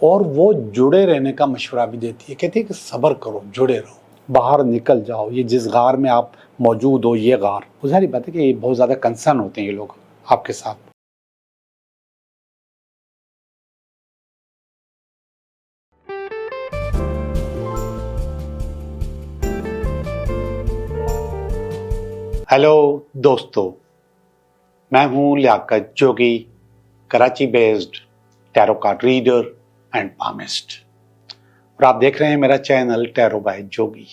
और वो जुड़े रहने का मशवरा भी देती है। कहती है कि सब्र करो, जुड़े रहो, बाहर निकल जाओ, ये जिस गार में आप मौजूद हो ये गार। वो सारी बात है कि बहुत ज़्यादा कंसर्न होते हैं ये लोग आपके साथ। हेलो दोस्तों, मैं हूं Liyaqat Jogi, Karachi based tarot card reader and palmist, और आप देख रहे हैं मेरा चैनल टैरो बाय जोगी।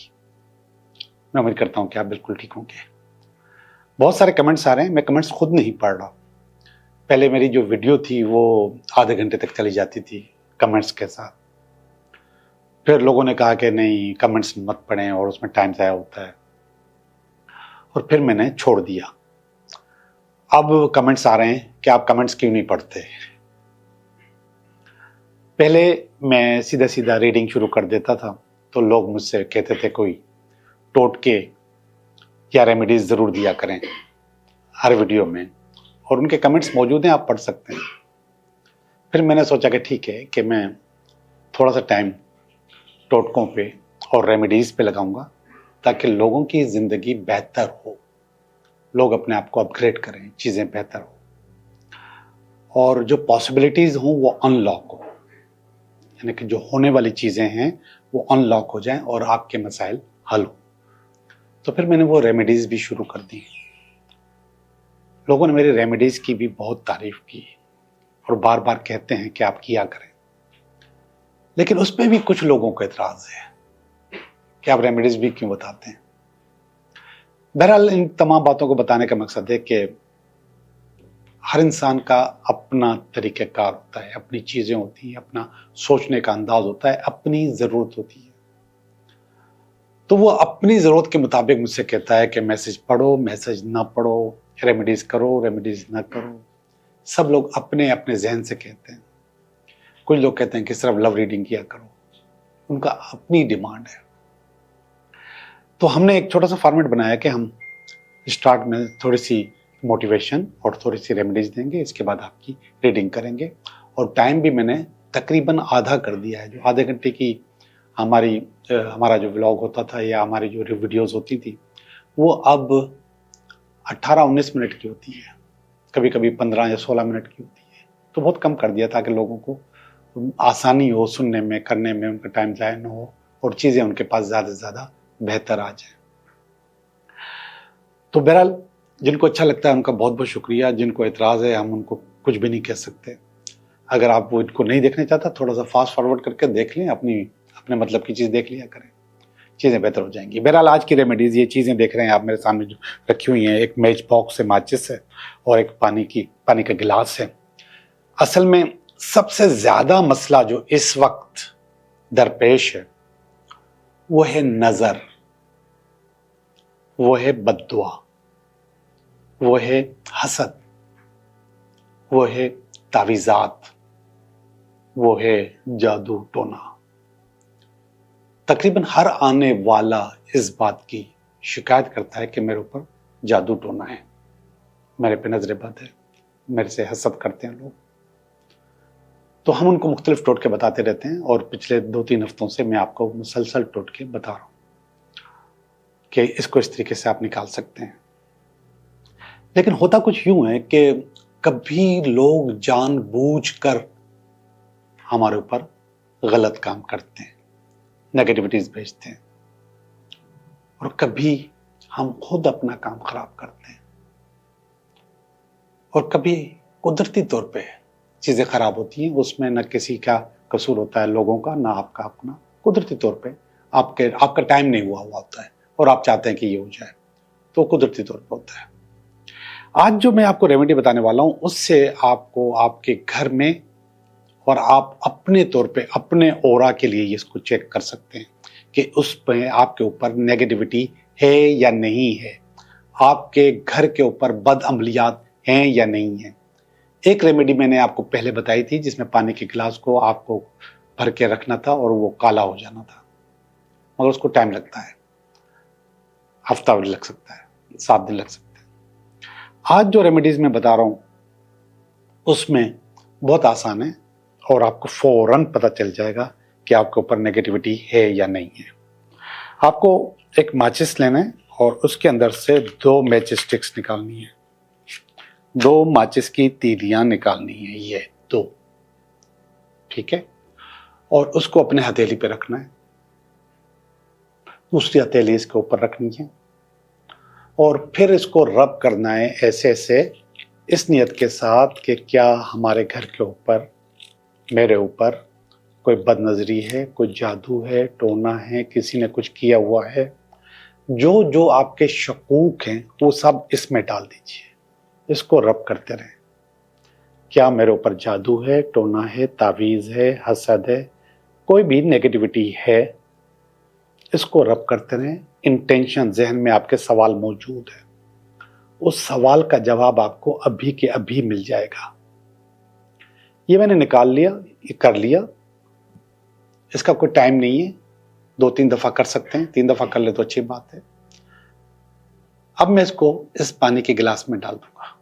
मैं उम्मीद करता हूं कि आप बिल्कुल ठीक होंगे। बहुत सारे कमेंट्स आ रहे हैं, मैं कमेंट्स खुद नहीं पढ़ रहा। पहले मेरी जो वीडियो थी वो आधे घंटे तक चली जाती थी कमेंट्स के साथ। फिर लोगों ने कहा कि नहीं, कमेंट्स मत पढ़ें और उसमें टाइम ज़ाया होता है, और फिर मैंने छोड़ दिया। अब कमेंट्स आ रहे हैं कि आप कमेंट्स क्यों नहीं पढ़ते। पहले मैं सीधा सीधा रीडिंग शुरू कर देता था तो लोग मुझसे कहते थे कोई टोटके या रेमेडीज ज़रूर दिया करें हर वीडियो में, और उनके कमेंट्स मौजूद हैं, आप पढ़ सकते हैं। फिर मैंने सोचा कि ठीक है कि मैं थोड़ा सा टाइम टोटकों पे और रेमेडीज़ पे लगाऊंगा ताकि लोगों की ज़िंदगी बेहतर हो, लोग अपने आप को अपग्रेड करें, चीज़ें बेहतर हो और जो पॉसिबिलिटीज़ हों वो अनलॉक हो, यानी कि जो होने वाली चीज़ें हैं वो अनलॉक हो जाएं और आपके मसाइल हल हो। तो फिर मैंने वो रेमेडीज़ भी शुरू कर दी। लोगों ने मेरी रेमेडीज़ की भी बहुत तारीफ़ की और बार बार कहते हैं कि आप किया करें, लेकिन उस पर भी कुछ लोगों को एतराज़ है कि आप रेमेडीज़ भी क्यों बताते हैं। बहरहाल इन तमाम बातों को बताने का मकसद है कि हर इंसान का अपना तरीक़ेकार होता है, अपनी चीज़ें होती हैं, अपना सोचने का अंदाज होता है, अपनी ज़रूरत होती है। तो वो अपनी ज़रूरत के मुताबिक मुझसे कहता है कि मैसेज पढ़ो, मैसेज ना पढ़ो, रेमेडीज़ करो, रेमेडीज़ ना करो। सब लोग अपने अपने जहन से कहते हैं। कुछ लोग कहते हैं कि सिर्फ लव रीडिंग किया करो, उनका अपनी डिमांड है। तो हमने एक छोटा सा फॉर्मेट बनाया कि हम स्टार्ट में थोड़ी सी मोटिवेशन और थोड़ी सी रेमेडीज देंगे, इसके बाद आपकी रीडिंग करेंगे, और टाइम भी मैंने तकरीबन आधा कर दिया है। जो आधे घंटे की हमारा जो व्लॉग होता था या हमारी जो वीडियोस होती थी वो अब 18-19 मिनट की होती है, कभी कभी 15 या 16 मिनट की होती है। तो बहुत कम कर दिया ताकि लोगों को आसानी हो सुनने में, करने में, उनका टाइम ज़ाया ना हो और चीज़ें उनके पास ज़्यादा से ज़्यादा बेहतर आ जाए। तो बहरहाल जिनको अच्छा लगता है उनका बहुत बहुत शुक्रिया। जिनको एतराज़ है हम उनको कुछ भी नहीं कह सकते। अगर आप वो इनको नहीं देखना चाहता, थोड़ा सा फास्ट फॉरवर्ड करके देख लें, अपने मतलब की चीज़ देख लिया करें, चीज़ें बेहतर हो जाएंगी। बहरहाल आज की रेमेडीज़, ये चीज़ें देख रहे हैं आप मेरे सामने जो रखी हुई हैं, एक मैच बॉक्स है, माचिस है और एक पानी का गिलास है। असल में सबसे ज़्यादा मसला जो इस वक्त दरपेश है वो है नज़र, वो है बद्दुआ, वो है हसद, वो है तावीज़ात, वो है जादू टोना। तकरीबन हर आने वाला इस बात की शिकायत करता है कि मेरे ऊपर जादू टोना है, मेरे पे नजर बद है, मेरे से हसद करते हैं लोग। तो हम उनको मुख्तलिफ टोटके बताते रहते हैं और पिछले 2-3 हफ्तों से मैं आपको मुसलसल टोटके बता रहा हूँ कि इसको इस तरीके से आप निकाल सकते हैं। लेकिन होता कुछ यूं है कि कभी लोग जानबूझकर हमारे ऊपर गलत काम करते हैं, नेगेटिविटीज भेजते हैं, और कभी हम खुद अपना काम खराब करते हैं, और कभी कुदरती तौर पे चीज़ें खराब होती हैं। उसमें न किसी का कसूर होता है, लोगों का, ना आपका अपना। कुदरती तौर पे आपका टाइम नहीं हुआ होता है और आप चाहते हैं कि ये हो जाए, तो कुदरती तौर पे होता है। आज जो मैं आपको रेमेडी बताने वाला हूँ उससे आपको आपके घर में और आप अपने तौर पे अपने ऑरा के लिए इसको चेक कर सकते हैं कि उस पे आपके ऊपर नेगेटिविटी है या नहीं है, आपके घर के ऊपर बद अमलियात हैं या नहीं है। एक रेमेडी मैंने आपको पहले बताई थी जिसमें पानी के गिलास को आपको भर के रखना था और वो काला हो जाना था, मगर उसको टाइम लगता है, हफ्ता भी लग सकता है, 7 दिन लग सकते हैं। आज जो रेमेडीज मैं बता रहा हूँ उसमें बहुत आसान है और आपको फौरन पता चल जाएगा कि आपके ऊपर नेगेटिविटी है या नहीं है। आपको एक माचिस लेना है और उसके अंदर से 2 मैच स्टिक्स निकालनी है, 2 माचिस की तीलियां निकालनी है, ये 2, ठीक है। और उसको अपने हथेली पे रखना है, दूसरी हथेली इसके ऊपर रखनी है और फिर इसको रब करना है ऐसे ऐसे, इस नियत के साथ कि क्या हमारे घर के ऊपर, मेरे ऊपर कोई बदनजरी है, कोई जादू है, टोना है, किसी ने कुछ किया हुआ है। जो जो आपके शकूक हैं वो सब इसमें डाल दीजिए, इसको रब करते रहें। क्या मेरे ऊपर जादू है, टोना है, तावीज़ है, हसद है, कोई भी नेगेटिविटी है, इसको रब करते रहें। इंटेंशन जहन में आपके सवाल मौजूद है, उस सवाल का जवाब आपको अभी के अभी मिल जाएगा। ये मैंने निकाल लिया, ये कर लिया, इसका कोई टाइम नहीं है, 2-3 दफा कर सकते हैं, 3 दफा कर ले तो अच्छी बात है। अब मैं इसको इस पानी के गिलास में डाल दूंगा,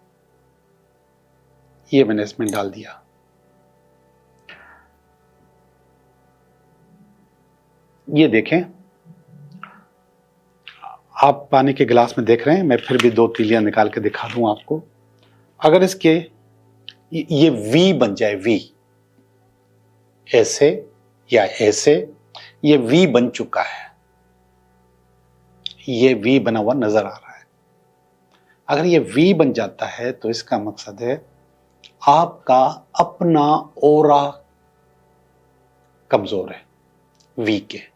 ये मैंने इसमें डाल दिया। ये देखें, आप पानी के गिलास में देख रहे हैं, मैं फिर भी 2 तीलियां निकाल के दिखा दूं आपको। अगर इसके ये वी बन जाए, वी ऐसे या ऐसे, ये वी बन चुका है, ये वी बना हुआ नजर आ रहा है। अगर ये वी बन जाता है तो इसका मकसद है आपका अपना ओरा कमजोर है, वीक है,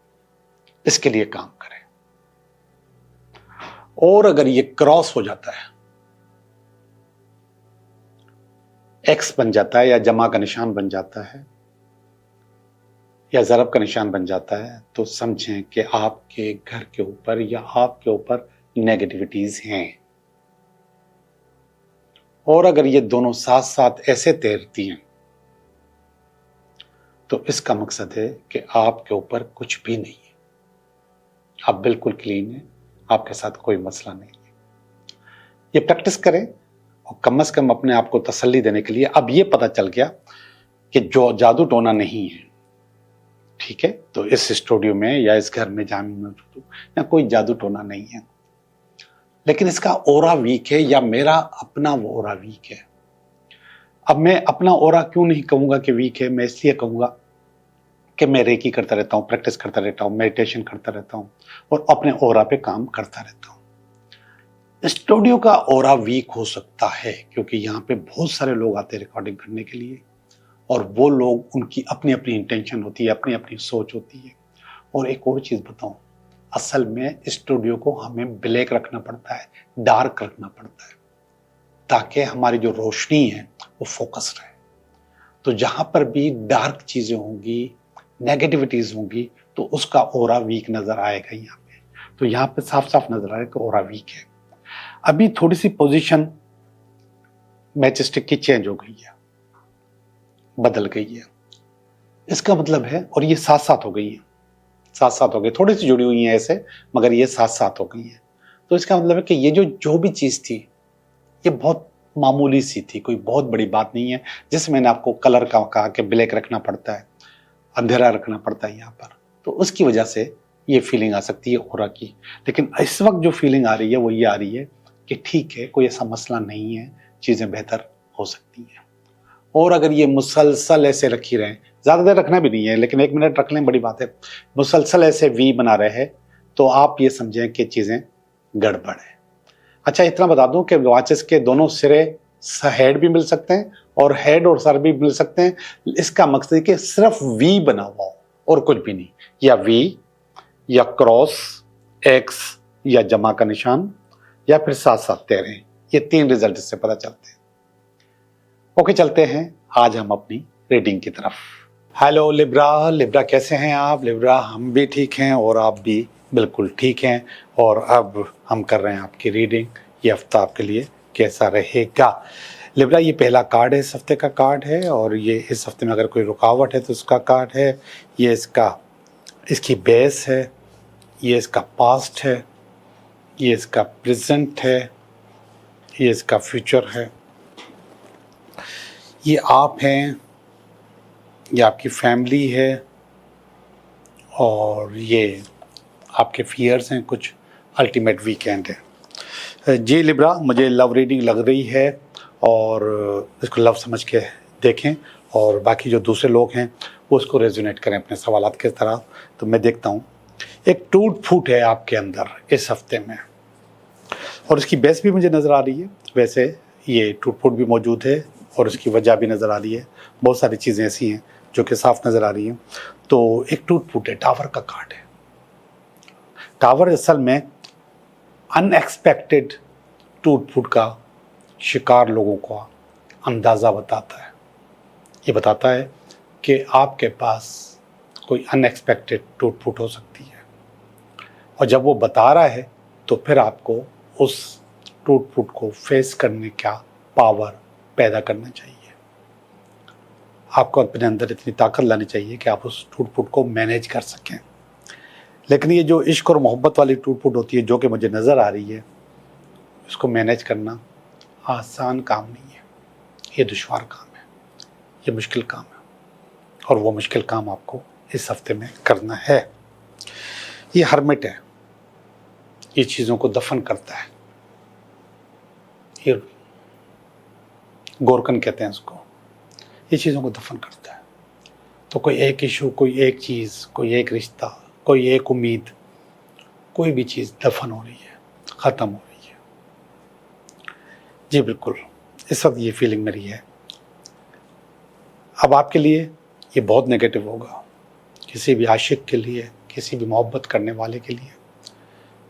इसके लिए काम करें। और अगर ये क्रॉस हो जाता है, एक्स बन जाता है या जमा का निशान बन जाता है या ज़रब का निशान बन जाता है, तो समझें कि आपके घर के ऊपर या आपके ऊपर नेगेटिविटीज हैं। और अगर ये दोनों साथ साथ ऐसे तैरती हैं तो इसका मकसद है कि आपके ऊपर कुछ भी नहीं है, आप बिल्कुल क्लीन हैं, आपके साथ कोई मसला नहीं है। ये प्रैक्टिस करें और कम से कम अपने आप को तसल्ली देने के लिए अब ये पता चल गया कि जो जादू टोना नहीं है, ठीक है। तो इस स्टूडियो में या इस घर में जहां मैं मौजूद हूं, या कोई जादू टोना नहीं है, लेकिन इसका ओरा वीक है या मेरा अपना वो ओरा वीक है। अब मैं अपना ओरा क्यों नहीं कहूंगा कि वीक है, मैं इसलिए कहूंगा कि मैं रेकी करता रहता हूँ, प्रैक्टिस करता रहता हूँ, मेडिटेशन करता रहता हूँ और अपने ओरा पे काम करता रहता हूँ। स्टूडियो का ओरा वीक हो सकता है क्योंकि यहाँ पे बहुत सारे लोग आते हैं रिकॉर्डिंग करने के लिए, और वो लोग, उनकी अपनी अपनी इंटेंशन होती है, अपनी अपनी सोच होती है। और एक और चीज़ बताऊं, असल में स्टूडियो को हमें ब्लैक रखना पड़ता है, डार्क रखना पड़ता है, ताकि हमारी जो रोशनी है वो फोकस रहे। तो जहां पर भी डार्क चीज़ें होंगी, नेगेटिविटीज होंगी, तो उसका ओरा वीक नजर आएगा यहाँ पे। तो यहाँ पे साफ साफ नजर आएगा कि ओरा वीक है। अभी थोड़ी सी पोजीशन मैच स्टिक की चेंज हो गई है, बदल गई है, इसका मतलब है, और ये साथ साथ हो गई है, साथ साथ हो गई, थोड़ी सी जुड़ी हुई है ऐसे, मगर ये साथ साथ हो गई है। तो इसका मतलब है कि ये जो भी चीज़ थी ये बहुत मामूली सी थी, कोई बहुत बड़ी बात नहीं है। जैसे मैंने आपको कलर का कहा कि ब्लैक रखना पड़ता है, अंधेरा रखना पड़ता है यहाँ पर, तो उसकी वजह से ये फीलिंग आ सकती है ओरा की। लेकिन इस वक्त जो फीलिंग आ रही है वो ये आ रही है कि ठीक है, कोई ऐसा मसला नहीं है, चीज़ें बेहतर हो सकती हैं। और अगर ये मुसलसल ऐसे रखी रहें, ज़्यादा देर रखना भी नहीं है, लेकिन 1 मिनट रख लें, बड़ी बात है, मुसलसल ऐसे वी बना रहे हैं, तो आप ये समझें कि चीज़ें गड़बड़ है। अच्छा, इतना बता दूं कि वॉचेस के दोनों सिरे हेड भी मिल सकते हैं और हेड और सर भी मिल सकते हैं। इसका मकसद है कि सिर्फ वी बना हुआ हो और कुछ भी नहीं, या वी या क्रॉस, एक्स या जमा का निशान, या फिर साथ साथ तैरें। ये 3 रिजल्ट इससे पता चलते हैं। ओके, चलते हैं आज हम अपनी रीडिंग की तरफ। हेलो लिब्रा, लिब्रा कैसे हैं आप? लिब्रा, हम भी ठीक हैं और आप भी बिल्कुल ठीक हैं। और अब हम कर रहे हैं आपकी रीडिंग। ये हफ्ता आपके लिए कैसा रहेगा? लिब्रा, ये पहला कार्ड है, इस हफ्ते का कार्ड है, और ये इस हफ्ते में अगर कोई रुकावट है तो उसका कार्ड है। ये इसकी बेस है, ये इसका पास्ट है, ये इसका प्रेजेंट है, ये इसका फ्यूचर है। ये आप हैं ये आपकी फैमिली है और ये आपके फियर्स हैं, कुछ अल्टीमेट वीकेंड है। जी लिब्रा, मुझे लव रीडिंग लग रही है और इसको लव समझ के देखें और बाकी जो दूसरे लोग हैं वो उसको रेजोनेट करें अपने सवालात के तरह। तो मैं देखता हूँ एक टूट फूट है आपके अंदर इस हफ्ते में और इसकी बेस भी मुझे नज़र आ रही है। वैसे ये टूट फूट भी मौजूद है और इसकी वजह भी नज़र आ रही है। बहुत सारी चीज़ें ऐसी हैं जो कि साफ नज़र आ रही हैं। तो एक टूट फूट है, टावर का कार्ड है। टावर असल में अनएक्सपेक्टेड टूट फूट का शिकार लोगों को अंदाज़ा बताता है। ये बताता है कि आपके पास कोई अनएक्सपेक्टेड टूट फूट हो सकती है और जब वो बता रहा है तो फिर आपको उस टूट फूट को फेस करने का पावर पैदा करना चाहिए। आपको अपने अंदर इतनी ताकत लानी चाहिए कि आप उस टूट फूट को मैनेज कर सकें। लेकिन ये जो इश्क और मोहब्बत वाली टूट फूट होती है जो कि मुझे नज़र आ रही है, इसको मैनेज करना आसान काम नहीं है। ये दुश्वार काम है, ये मुश्किल काम है और वो मुश्किल काम आपको इस हफ्ते में करना है। ये हर्मिट है, ये चीज़ों को दफन करता है। ये गोरकन कहते हैं इसको, ये चीज़ों को दफन करता है। तो कोई एक इशू, कोई एक चीज़, कोई एक रिश्ता, कोई एक उम्मीद, कोई भी चीज़ दफन हो रही है, ख़त्म हो रही है। जी बिल्कुल, इस वक्त ये फीलिंग मेरी है। अब आपके लिए ये बहुत नेगेटिव होगा, किसी भी आशिक के लिए, किसी भी मोहब्बत करने वाले के लिए,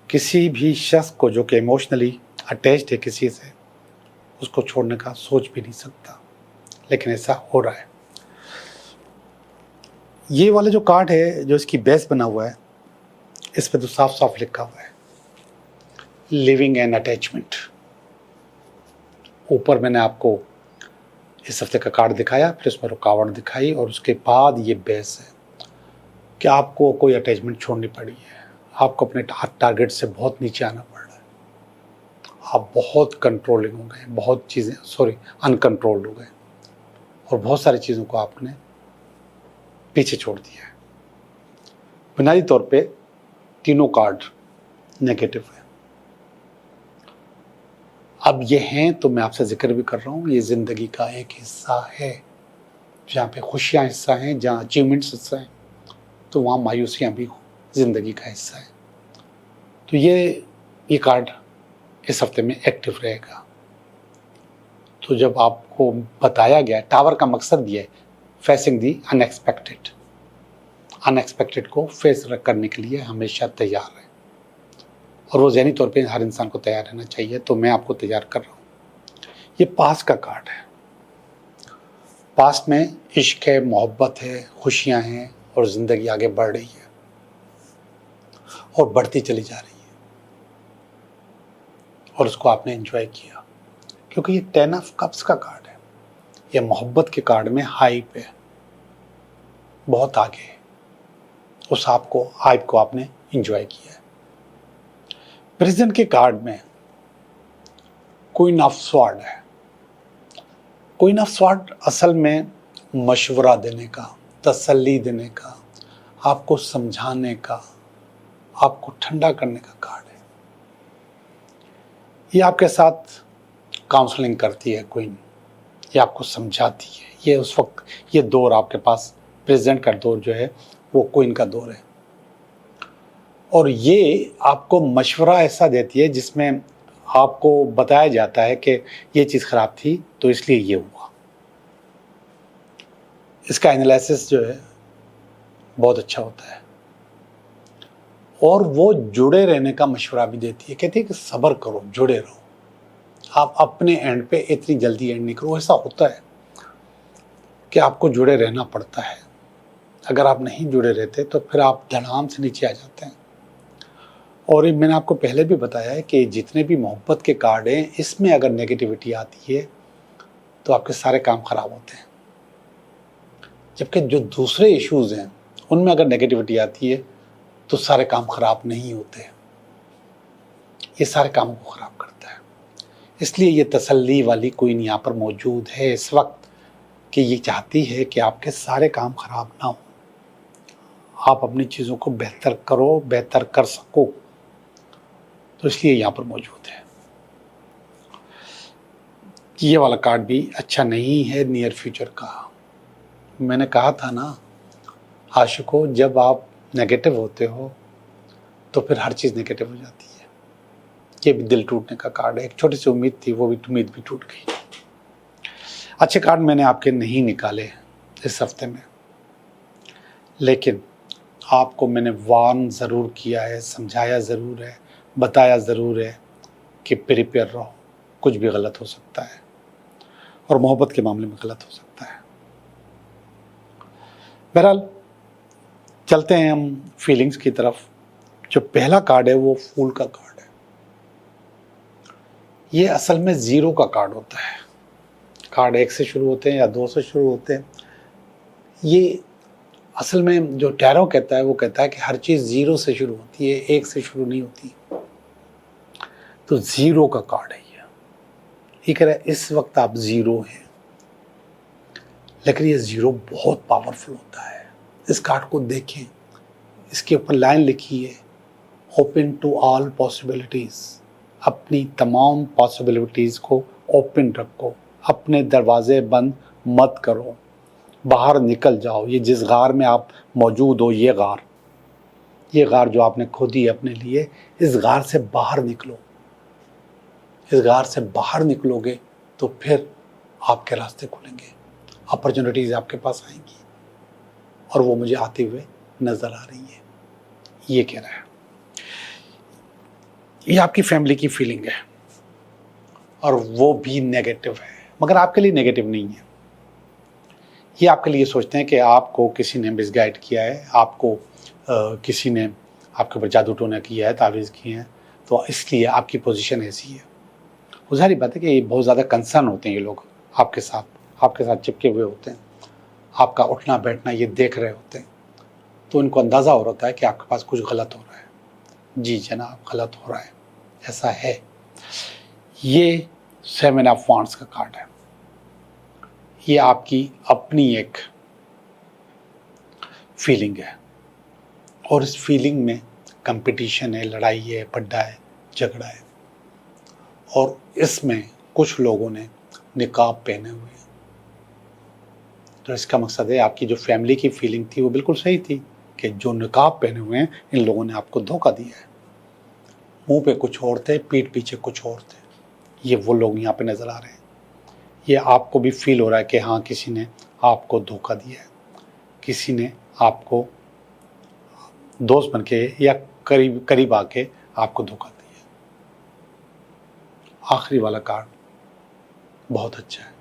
किसी भी शख्स को जो कि इमोशनली अटैच्ड है किसी से, उसको छोड़ने का सोच भी नहीं सकता, लेकिन ऐसा हो रहा है। ये वाला जो कार्ड है जो इसकी बेस बना हुआ है, इस पे तो साफ साफ लिखा हुआ है लिविंग एन अटैचमेंट। ऊपर मैंने आपको इस हफ्ते का कार्ड दिखाया, फिर उसमें रुकावट दिखाई और उसके बाद ये बेस है कि आपको कोई अटैचमेंट छोड़नी पड़ी है। आपको अपने टारगेट से बहुत नीचे आना पड़ रहा है। आप बहुत कंट्रोलिंग हो गए, बहुत चीज़ें अनकंट्रोल्ड हो गए और बहुत सारी चीज़ों को आपने पीछे छोड़ दिया है। बुनियादी तौर पे तीनों कार्ड नेगेटिव है। अब ये हैं तो मैं आपसे जिक्र भी कर रहा हूँ, ये ज़िंदगी का एक हिस्सा है। जहाँ पे खुशियाँ हिस्सा हैं, जहाँ अचीवमेंट्स हिस्सा हैं, तो वहाँ मायूसियाँ भी ज़िंदगी का हिस्सा है। तो ये कार्ड इस हफ्ते में एक्टिव रहेगा। तो जब आपको बताया गया, टावर का मकसद ये है फेसिंग दी अनएक्सपेक्टेड, अनएक्सपेक्टेड को फेस करने के लिए हमेशा तैयार है और वो ज़हनी तौर पे हर इंसान को तैयार रहना चाहिए। तो मैं आपको तैयार कर रहा हूँ। ये पास्ट का कार्ड है। पास्ट में इश्क है, मोहब्बत है, खुशियाँ हैं और ज़िंदगी आगे बढ़ रही है और बढ़ती चली जा रही है और उसको आपने एंजॉय किया, क्योंकि ये 10 ऑफ कप्स का कार्ड है। ये मोहब्बत के कार्ड में हाइप है, बहुत आगे है। उस हाइप को आपने एंजॉय किया है। प्रेजेंट के कार्ड में क्वीन ऑफ स्वॉर्ड है। क्वीन ऑफ स्वॉर्ड असल में मशवरा देने का, तसल्ली देने का, आपको समझाने का, आपको ठंडा करने का कार्ड है। ये आपके साथ काउंसलिंग करती है क्वीन, ये आपको समझाती है। ये उस वक्त ये दौर आपके पास प्रेजेंट का दौर जो है वो क्वीन का दौर है और ये आपको मशवरा ऐसा देती है जिसमें आपको बताया जाता है कि ये चीज़ ख़राब थी तो इसलिए ये हुआ। इसका एनालिसिस जो है बहुत अच्छा होता है और वो जुड़े रहने का मशवरा भी देती है। कहती है कि सब्र करो, जुड़े रहो, आप अपने एंड पे इतनी जल्दी एंड नहीं करो। ऐसा होता है कि आपको जुड़े रहना पड़ता है। अगर आप नहीं जुड़े रहते तो फिर आप धड़ाम से नीचे आ जाते हैं। और मैंने आपको पहले भी बताया है कि जितने भी मोहब्बत के कार्ड हैं, इसमें अगर नेगेटिविटी आती है तो आपके सारे काम खराब होते हैं। जबकि जो दूसरे इश्यूज हैं उनमें अगर नेगेटिविटी आती है तो सारे काम खराब नहीं होते। ये सारे कामों को खराब करता है। इसलिए ये तसल्ली वाली क्वीन यहाँ पर मौजूद है इस वक्त कि ये चाहती है कि आपके सारे काम खराब ना हो, आप अपनी चीज़ों को बेहतर करो, बेहतर कर सको, तो इसलिए यहाँ पर मौजूद है। ये वाला कार्ड भी अच्छा नहीं है नियर फ्यूचर का। मैंने कहा था ना आशिकों, जब आप नेगेटिव होते हो तो फिर हर चीज़ नेगेटिव हो जाती है। ये भी दिल टूटने का कार्ड है। एक छोटी सी उम्मीद थी, वो भी उम्मीद भी टूट गई। अच्छे कार्ड मैंने आपके नहीं निकाले इस हफ्ते में, लेकिन आपको मैंने वार्न ज़रूर किया है, समझाया ज़रूर है, बताया ज़रूर है कि प्रिपेयर रहो, कुछ भी गलत हो सकता है और मोहब्बत के मामले में गलत हो सकता है। बहरहाल चलते हैं हम फीलिंग्स की तरफ। जो पहला कार्ड है वो फूल का कार्ड है। ये असल में ज़ीरो का कार्ड होता है। कार्ड 1 से शुरू होते हैं या 2 से शुरू होते हैं। ये असल में जो टैरो कहता है वो कहता है कि हर चीज़ ज़ीरो से शुरू होती है, 1 से शुरू नहीं होती। तो ज़ीरो का कार्ड है ये कह रहा है इस वक्त आप ज़ीरो हैं, लेकिन ये ज़ीरो बहुत पावरफुल होता है। इस कार्ड को देखें, इसके ऊपर लाइन लिखी है, ओपन टू ऑल पॉसिबिलिटीज़। अपनी तमाम पॉसिबिलिटीज़ को ओपन रखो, अपने दरवाजे बंद मत करो, बाहर निकल जाओ। ये जिस गार में आप मौजूद हो, ये गार जो आपने खोदी है अपने लिए, इस गार से बाहर निकलो। इस गार से बाहर निकलोगे तो फिर आपके रास्ते खुलेंगे, अपॉर्चुनिटीज़ आपके पास आएंगी, और वो मुझे आते हुए नज़र आ रही है। ये कह रहा है, ये आपकी फैमिली की फीलिंग है और वो भी नेगेटिव है, मगर आपके लिए नेगेटिव नहीं है। ये आपके लिए सोचते हैं कि आपको किसी ने मिसगाइड किया है, आपको किसी ने आपके ऊपर जादू टोना किया है, तावीज़ किए हैं, तो इसलिए आपकी पोजीशन ऐसी है। वो सारी बात है कि बहुत ज़्यादा कंसर्न होते हैं ये लोग आपके साथ चिपके हुए होते हैं, आपका उठना बैठना ये देख रहे होते हैं, तो इनको अंदाज़ा हो रहा है कि आपके पास कुछ गलत हो रहा है। जी जनाब, गलत हो रहा है, ऐसा है। ये 7 ऑफ वांड्स का कार्ड है। ये आपकी अपनी एक फीलिंग है, और इस फीलिंग में कंपटीशन है, लड़ाई है, पड्डा है, झगड़ा है, और इसमें कुछ लोगों ने निकाब पहने हुए हैं। तो इसका मकसद है, आपकी जो फैमिली की फीलिंग थी वो बिल्कुल सही थी कि जो निकाब पहने हुए हैं इन लोगों ने आपको धोखा दिया है। मुंह पे कुछ और थे, पीठ पीछे कुछ और थे। ये वो लोग यहाँ पे नज़र आ रहे हैं। ये आपको भी फील हो रहा है कि हाँ, किसी ने आपको धोखा दिया है, किसी ने आपको दोस्त बन के या करीब आके आपको धोखा दिया है। आखिरी वाला कार्ड बहुत अच्छा है।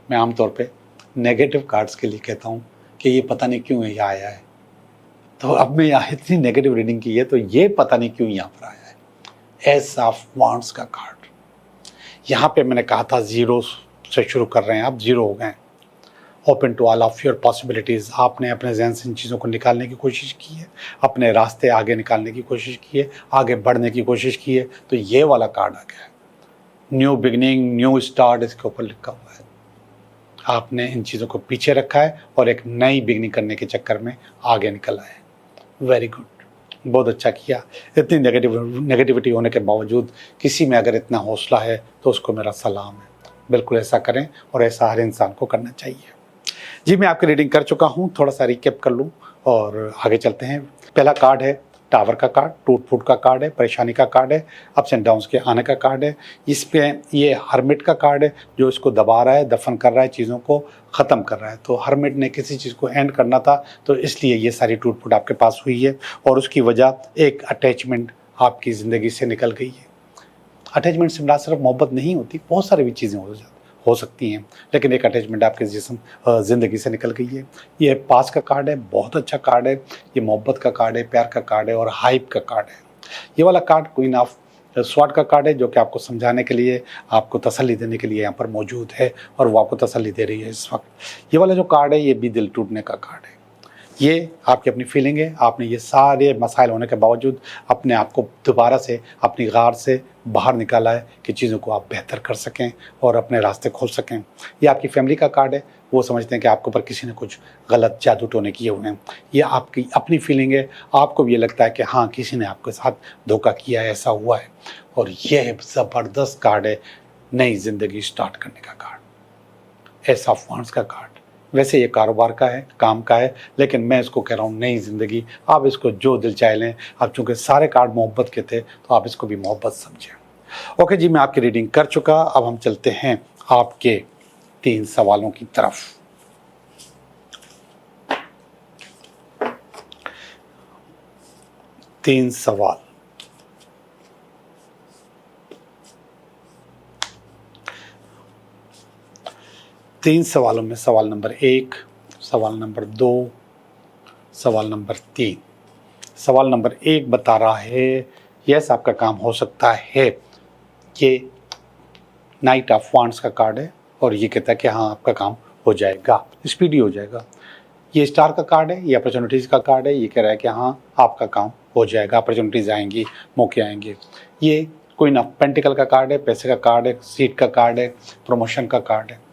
मैं आमतौर पे नेगेटिव कार्ड्स के लिए कहता हूँ कि ये पता नहीं क्यों यहाँ आया है, तो अब मैं यहाँ इतनी नेगेटिव रीडिंग की है तो ये पता नहीं क्यों यहाँ पर आया है। एस ऑफ वांड्स का कार्ड। यहाँ पे मैंने कहा था ज़ीरो से शुरू कर रहे हैं, आप ज़ीरो हो गए। Open to all of your possibilities. आपने अपने जहन से इन चीज़ों को निकालने की कोशिश की है, अपने रास्ते आगे निकालने की कोशिश की है, आगे बढ़ने की कोशिश की है, तो ये वाला कार्ड आ गया है। न्यू बिगनिंग, न्यू स्टार्ट इसके ऊपर लिखा हुआ है। आपने इन चीज़ों को पीछे रखा है और एक नई बिगनिंग करने के चक्कर में आगे निकल आए। वेरी गुड, बहुत अच्छा किया। इतनी नेगेटिविटी होने के बावजूद किसी में अगर इतना हौसला है तो उसको मेरा सलाम है। बिल्कुल ऐसा करें, और ऐसा हर इंसान को करना चाहिए। जी, मैं आपकी रीडिंग कर चुका हूँ, थोड़ा सा रिकैप कर लूँ और आगे चलते हैं। पहला कार्ड है टावर का कार्ड, टूट फूट का कार्ड है, परेशानी का कार्ड है, अप्स एंड डाउन्स के आने का कार्ड है। इस पे ये हर्मिट का कार्ड है, जो इसको दबा रहा है, दफन कर रहा है, चीज़ों को ख़त्म कर रहा है। तो हर्मिट ने किसी चीज़ को एंड करना था, तो इसलिए ये सारी टूट फूट आपके पास हुई है, और उसकी वजह एक अटैचमेंट आपकी ज़िंदगी से निकल गई है। अटैचमेंट से ना सिर्फ मोहब्बत नहीं होती, बहुत सारी भी चीज़ें हो सकती हैं, लेकिन एक अटैचमेंट आपके ज़िंदगी से निकल गई है। ये पास का कार्ड है, बहुत अच्छा कार्ड है। ये मोहब्बत का कार्ड है, प्यार का कार्ड है और हाइप का कार्ड है। ये वाला कार्ड क्वीन ऑफ स्वॉर्ड का कार्ड है, जो कि आपको समझाने के लिए, आपको तसल्ली देने के लिए यहाँ पर मौजूद है, और वो आपको तसल्ली दे रही है इस वक्त। ये वाला जो कार्ड है, ये भी दिल टूटने का कार्ड है। ये आपकी अपनी फीलिंग है। आपने ये सारे मसाइल होने के बावजूद अपने आप को दोबारा से अपनी गार से बाहर निकाला है कि चीज़ों को आप बेहतर कर सकें और अपने रास्ते खोल सकें। ये आपकी फैमिली का कार्ड है। वो समझते हैं कि आपके ऊपर किसी ने कुछ गलत जादू टोने किए हुए हैं। ये आपकी अपनी फीलिंग है। आपको भी ये लगता है कि हाँ, किसी ने आपके साथ धोखा किया है, ऐसा हुआ है। और यह ज़बरदस्त कार्ड है, नई ज़िंदगी स्टार्ट करने का कार्ड, एस ऑफ वांड्स का कार्ड। वैसे ये कारोबार का है, काम का है, लेकिन मैं इसको कह रहा हूँ नई ज़िंदगी। आप इसको जो दिल चाहे लें। अब चूँकि सारे कार्ड मोहब्बत के थे तो आप इसको भी मोहब्बत समझें। ओके जी, मैं आपकी रीडिंग कर चुका। अब हम चलते हैं आपके 3 सवालों की तरफ। तीन सवाल। तीन सवालों में सवाल नंबर 1, सवाल नंबर 2, सवाल नंबर 3। सवाल नंबर 1 बता रहा है यस आपका काम हो सकता है। ये नाइट ऑफ वांड्स का कार्ड है और ये कहता है कि हाँ, आपका काम हो जाएगा, स्पीडी हो जाएगा। ये स्टार का कार्ड है, ये अपॉर्चुनिटीज़ का कार्ड है। ये कह रहा है कि हाँ, आपका काम हो जाएगा, अपॉर्चुनिटीज़ आएंगी, मौके आएंगे। ये क्वीन ऑफ पेंटिकल का कार्ड है, पैसे का कार्ड है, सीट का कार्ड है, प्रमोशन का कार्ड है।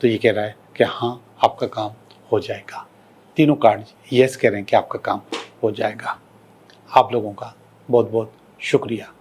तो ये कह रहा है कि हाँ, आपका काम हो जाएगा। तीनों कार्ड यस कह रहे हैं कि आपका काम हो जाएगा। आप लोगों का बहुत बहुत शुक्रिया।